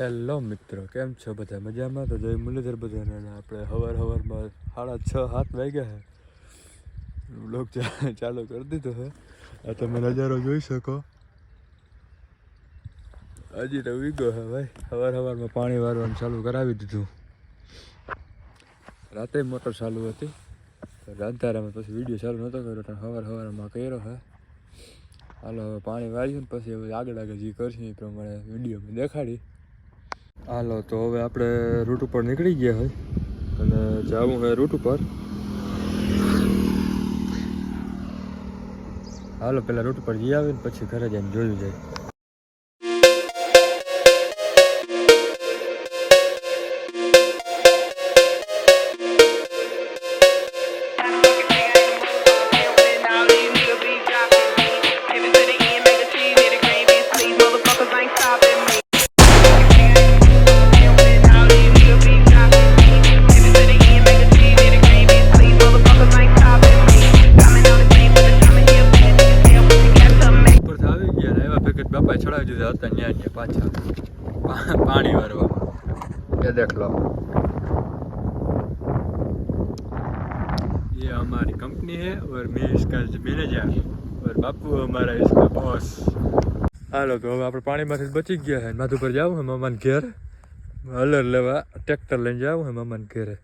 Hello મિત્રો, કેમ છો બધા? મજામાં? તો જય મુરલીધર બધાને. આપણે સવારમાં 6:30-7 વાગ્યા છે. બ્લોગ ચાલુ કરી દીધો છે. આ તમે નજારો જોઈ શકો. હજી તો વીગો છે ભાઈ. સવારમાં પાણી વારવાનું ચાલુ કરાવી દીધું. રાતે મોટર ચાલુ હતી. રાંધારામાં પછી વિડીયો ચાલુ નહોતો કર્યો, પણ સવારમાં કર્યો છે. હાલો હવે પાણી વાળ્યું ને પછી આગળ જે કરશે એ પ્રમાણે વિડીયોમાં દેખાડી. હાલો તો હવે આપણે રૂટ ઉપર નીકળી ગયા હોય અને જવું હોય રૂટ ઉપર. હાલો પેલા રૂટ ઉપર જઈ આવે ને પછી ઘરે જઈને જોયું જાય. બાપા ચડાવી દીધા હતા ન્યા પાછા પાણી વારવામાં. એ દેખ લો, ये हमारी कंपनी है और मैं इसका मैनेजर और बापू हमारा इसका बॉस. હાલો તો હવે આપણે પાણીમાંથી બચી ગયા છે. માથું પર જવું છે મામાને ઘેર હલર લેવા. ટ્રેક્ટર લઈને જવું છે મામાને ઘેરે.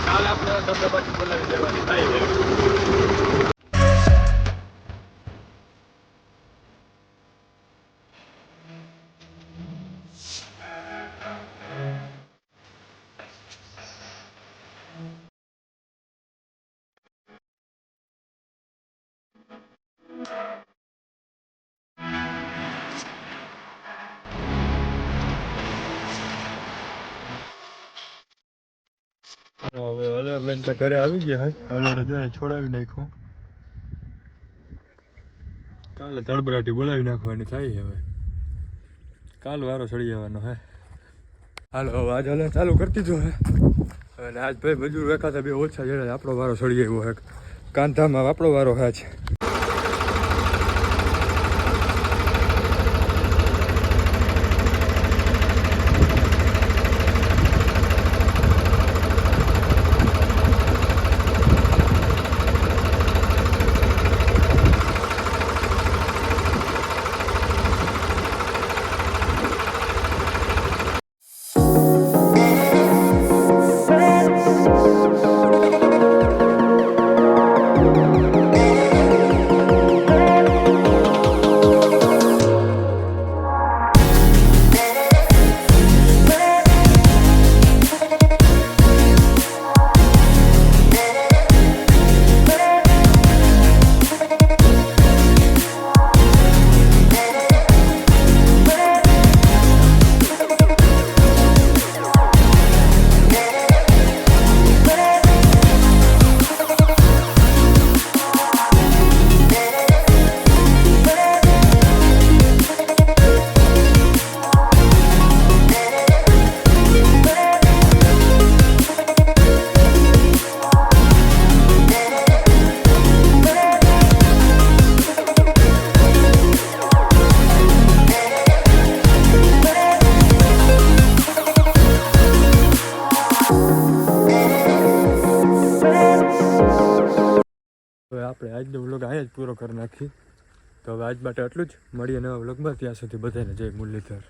કાલે આપણે ધબધબાથી બોલાવી દેવાની થાય છે. હવે હલર લઈને તો ઘરે આવી ગયા હોય. હલર જોઈને છોડાવી નાખ્યું. કાલે તડબડાટી બોલાવી નાખવાની થાય. હવે કાલ વારો ચડી જવાનો હે. હાલો હવે આજ હલર ચાલુ કરતી જો હે. અને આજ ભાઈ મજૂર વેખાતા બે ઓછા જણા આપણો વારો ચડી આવ્યો હે. કાંધામાં આપણો વારો હે છે. હવે આપણે આજનો વ્લોગ અહીંયા જ પૂરો કરી નાખી. તો હવે આજ માટે આટલું જ. મળીએ નવા વ્લોગમાં. ત્યાં સુધી બધાને જય મુરલીધર.